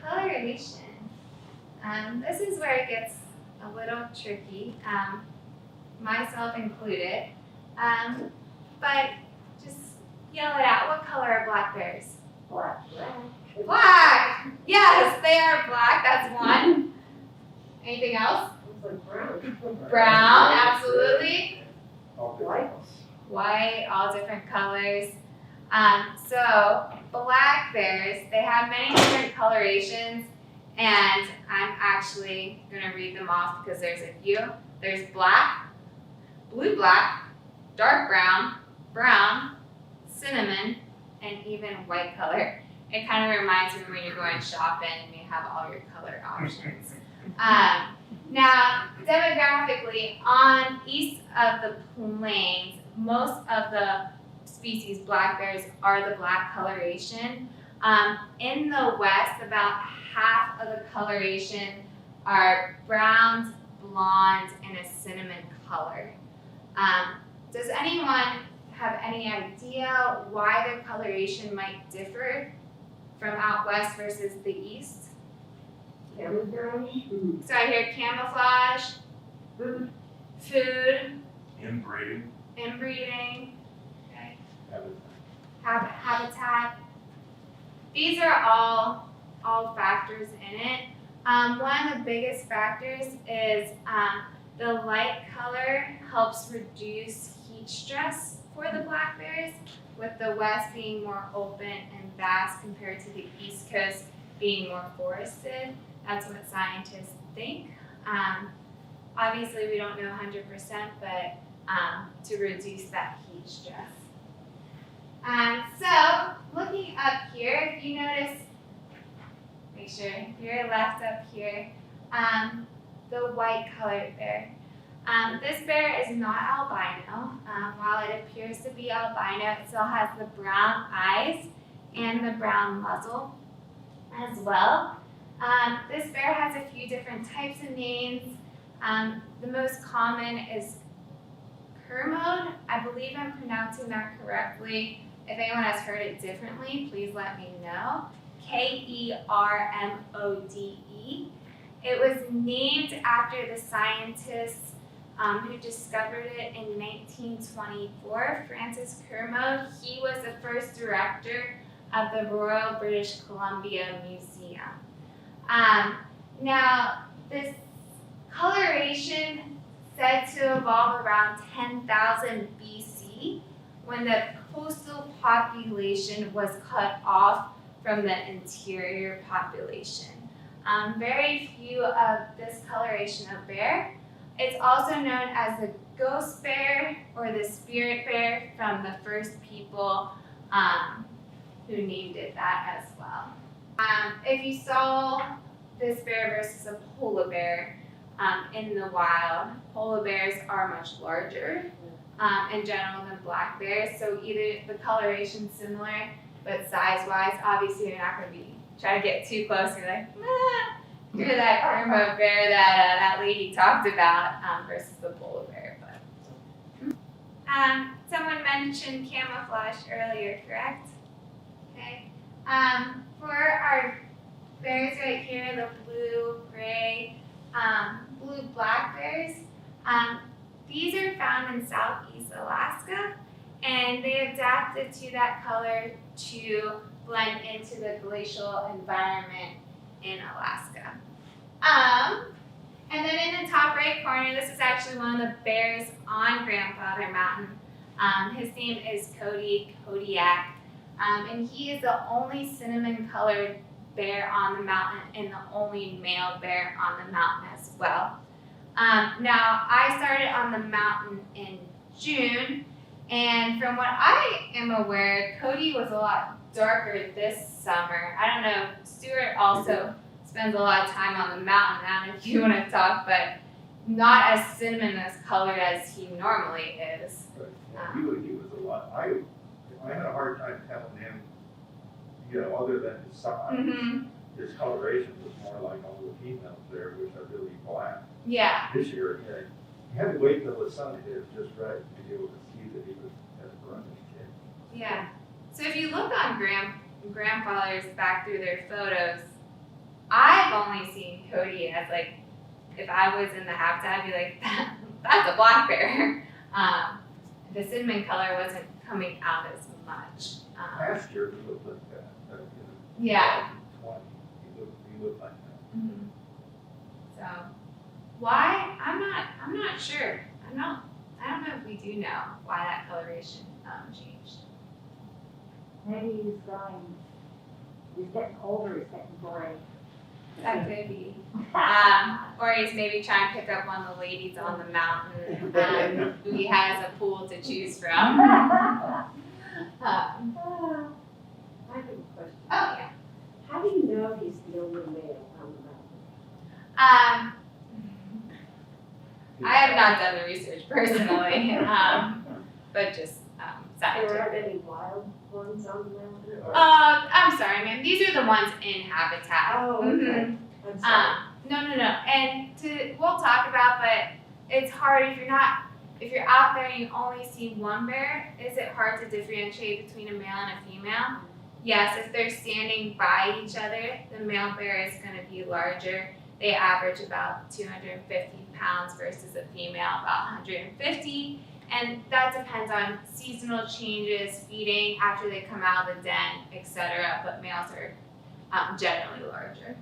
coloration. This is where it gets a little tricky, myself included. But just yell it out. What color are black bears? Black. Black! Yes, they are black. That's one. Anything else? It's like brown. Brown, absolutely. White. White, all different colors. So black bears, they have many different colorations, and I'm actually gonna read them off because there's a few. There's black, blue-black, dark brown, brown, cinnamon, and even white color. It kind of reminds me when you're going shopping and you have all your color options. Now, demographically, on east of the plains, most of the species black bears are the black coloration. In the west, about half of the coloration are browns, blondes, and a cinnamon color. Does anyone have any idea why the coloration might differ from out west versus the east? Camouflage. So I hear camouflage, food, Inbreeding. inbreeding, okay. Habitat. Habitat. These are all factors in it. One of the biggest factors is the light color helps reduce heat stress for the black bears, with the west being more open and vast compared to the east coast being more forested. That's what scientists think. Obviously, we don't know 100%, but to reduce that heat stress. So, looking up here, if you notice, make sure your left up here, the white colored bear. This bear is not albino. While it appears to be albino, it still has the brown eyes and the brown muzzle as well. This bear has a few different types of names. The most common is Kermode. I believe I'm pronouncing that correctly. If anyone has heard it differently, please let me know. Kermode. It was named after the scientists who discovered it in 1924, Francis Kermode. He was the first director of the Royal British Columbia Museum. Now, this coloration said to evolve around 10,000 BC when the coastal population was cut off from the interior population. Very few of this coloration of bear. It's also known as the ghost bear or the spirit bear from the first people who named it that as well. If you saw this bear versus a polar bear in the wild, polar bears are much larger in general than black bears. So either the coloration's similar, but size-wise, obviously you're not going to be trying to get too close. You're like, you're that Kermode bear that that lady talked about versus the polar bear. But someone mentioned camouflage earlier, correct? Okay. For our bears right here, the blue, gray, blue-black bears, these are found in southeast Alaska, and they adapted to that color to blend into the glacial environment in Alaska. And then in the top right corner, this is actually one of the bears on Grandfather Mountain. His name is Kodiak, and he is the only cinnamon-colored bear on the mountain and the only male bear on the mountain as well. Now, I started on the mountain in June, and from what I am aware, Cody was a lot darker this summer. I don't know, Stuart also spends a lot of time on the mountain. I don't know if you want to talk, but not as cinnamon colored as he normally is. He was a lot. I had a hard time telling him, other than his size, his coloration was more like all the females there, which are really black. Yeah. This year, you had to wait till the sun hit just right to be able to see that he was as brown as he came. Yeah. So if you look on grandfathers back through their photos, I've only seen Cody as like, if I was in the habitat, I'd be like, that's a black bear. The cinnamon color wasn't coming out as much. Last year, he looked like that. Yeah. 2020, he looked like that. Mm-hmm. So, why? I'm not sure. I don't know if we do know why that coloration changed. Maybe he's getting older, he's getting boring. That could be. Or he's maybe trying to pick up on the ladies on the mountain who he has a pool to choose from. I have a question. Oh, yeah. How do you know he's the only male on the mountain? I have not done the research personally, but just There aren't scientific. any wild ones on the mountain? Or? I'm sorry, ma'am. These are the ones in habitat. Oh, okay. Mhm. I'm sorry. No. And we'll talk about, but it's hard if you're out there and you only see one bear, is it hard to differentiate between a male and a female? Yes, if they're standing by each other, the male bear is going to be larger. They average about 250 pounds versus a female about 150. And that depends on seasonal changes, feeding after they come out of the den, etc. But males are generally larger.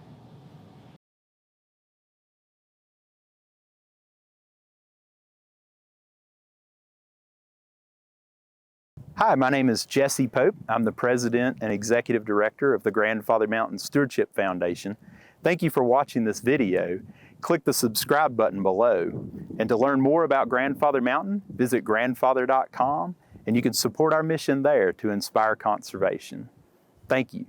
Hi, my name is Jesse Pope. I'm the President and Executive Director of the Grandfather Mountain Stewardship Foundation. Thank you for watching this video. Click the subscribe button below. And to learn more about Grandfather Mountain, visit grandfather.com, and you can support our mission there to inspire conservation. Thank you.